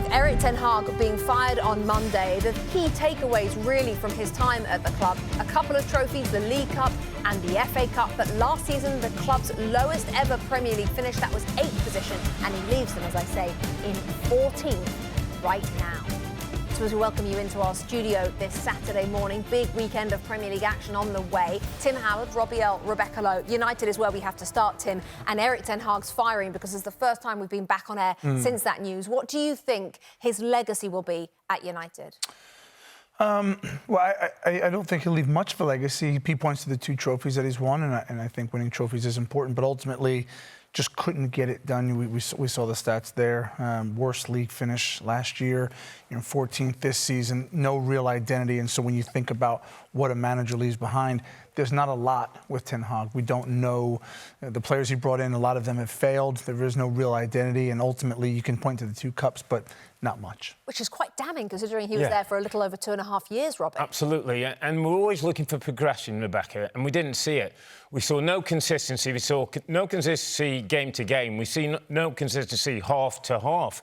With Eric Tenhoeffer being fired on Monday, the key takeaways really from his time at the club: a couple of trophies, the League Cup and the FA Cup, but last season the club's lowest ever Premier League finish, that was 8th position, and he leaves them, as I say, in 14th right now. So as we welcome you into our studio this Saturday morning, big weekend of Premier League action on the way. Tim Howard, Robbie Earle, Rebecca Lowe. United is where we have to start, Tim. And Eric Tenhoeff's firing because it's the first time we've been back on air since that news. What do you think his legacy will be at United? Well, I don't think he'll leave much of a legacy. He points to the 2 trophies that he's won, and I think winning trophies is important, but ultimately just couldn't get it done. We saw the stats there. Worst league finish last year, 14th this season, no real identity. And so when you think about what a manager leaves behind, there's not a lot with Tenhoeffer. We don't know the players he brought in. A lot of them have failed. There is no real identity, and ultimately you can point to the 2 cups, but not much. Which is quite damning considering he was there for a little over 2.5 years, Robbie. Absolutely, and we're always looking for progression, Rebecca, and we didn't see it. We saw no consistency. We saw no consistency game to game. We see no consistency half to half.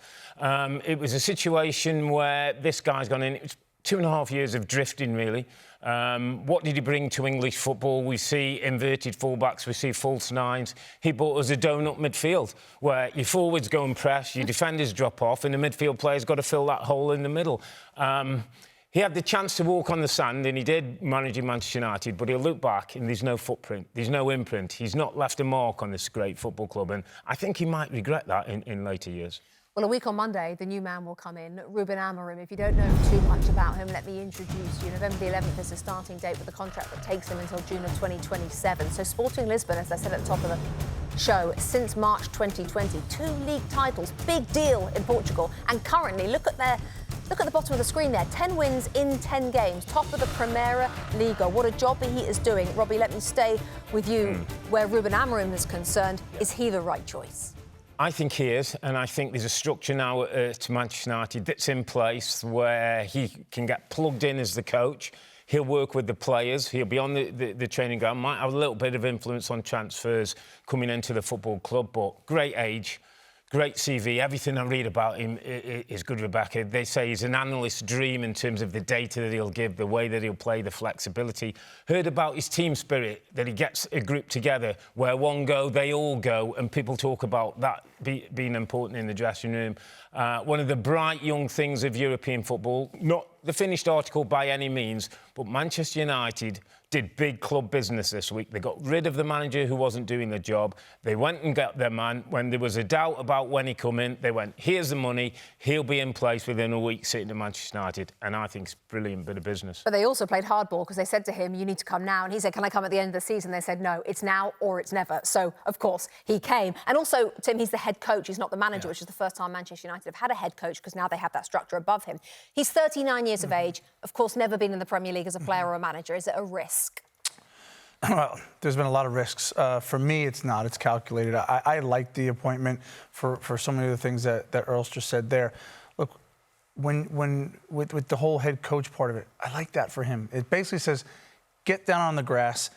It was a situation where this guy's gone in. It was 2.5 years of drifting, really. What did he bring to English football? We see inverted fullbacks, we see false nines. He brought us a donut midfield where your forwards go and press, your defenders drop off, and the midfield player's got to fill that hole in the middle. He had the chance to walk on the sand, and he did manage in Manchester United, but he'll look back and there's no footprint, there's no imprint. He's not left a mark on this great football club, and I think he might regret that in later years. Well, a week on Monday, the new man will come in, Ruben Amorim. If you don't know too much about him, let me introduce you. November the 11th is the starting date with a contract that takes him until June of 2027. So Sporting Lisbon, as I said at the top of the show, since March 2020, 2 league titles, big deal in Portugal. And currently, look at the bottom of the screen there, 10 wins in 10 games, top of the Primeira Liga. What a job he is doing. Robbie, let me stay with you where Ruben Amorim is concerned. Is he the right choice? I think he is, and I think there's a structure now at Manchester United that's in place where he can get plugged in as the coach. He'll work with the players. He'll be on the training ground. Might have a little bit of influence on transfers coming into the football club, but great age, great CV. Everything I read about him is good, Rebecca. They say he's an analyst's dream in terms of the data that he'll give, the way that he'll play, the flexibility. Heard about his team spirit, that he gets a group together where one go, they all go, and people talk about that being important in the dressing room. One of the bright young things of European football, not the finished article by any means, but Manchester United did big club business this week. They got rid of the manager who wasn't doing the job. They went and got their man. When there was a doubt about when he come in, they went, here's the money. He'll be in place within a week sitting at Manchester United. And I think it's a brilliant bit of business. But they also played hardball because they said to him, you need to come now. And he said, can I come at the end of the season? They said, no, it's now or it's never. So, of course, he came. And also, Tim, he's the head coach. He's not the manager, which is the first time Manchester United have had a head coach because now they have that structure above him. He's 39 years of age. Of course, never been in the Premier League as a player or a manager. Is it a risk? Well, there's been a lot of risks. For me, it's not. It's calculated. I like the appointment for so many of the things that Earl's just said there. Look, with the whole head coach part of it, I like that for him. It basically says, get down on the grass,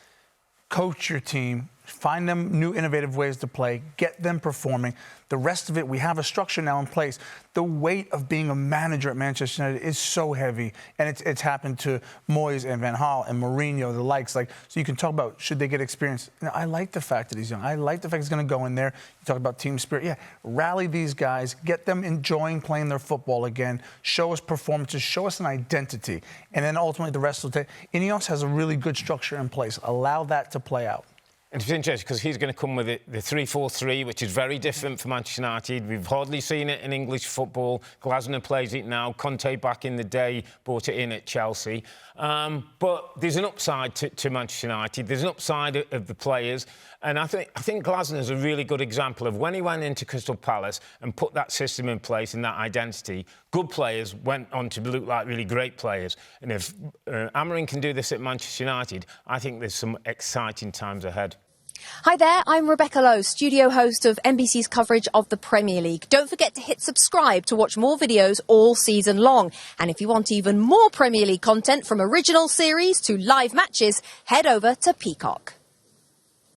coach your team, find them new innovative ways to play, get them performing. The rest of it, we have a structure now in place. The weight of being a manager at Manchester United is so heavy, and it's happened to Moyes and Van Gaal and Mourinho, the likes. So you can talk about, should they get experience? Now, I like the fact that he's young. I like the fact he's going to go in there. You talk about team spirit. Yeah, rally these guys, get them enjoying playing their football again, show us performances, show us an identity, and then ultimately the rest will take. Ineos has a really good structure in place. Allow that to play out. And it's interesting because he's going to come with the 3-4-3, which is very different for Manchester United. We've hardly seen it in English football. Glasner plays it now. Conte back in the day brought it in at Chelsea. But there's an upside to Manchester United. There's an upside of the players. And I think Glasner's a really good example of when he went into Crystal Palace and put that system in place and that identity, good players went on to look like really great players. And if Amorim can do this at Manchester United, I think there's some exciting times ahead. Hi there, I'm Rebecca Lowe, studio host of NBC's coverage of the Premier League. Don't forget to hit subscribe to watch more videos all season long. And if you want even more Premier League content, from original series to live matches, head over to Peacock.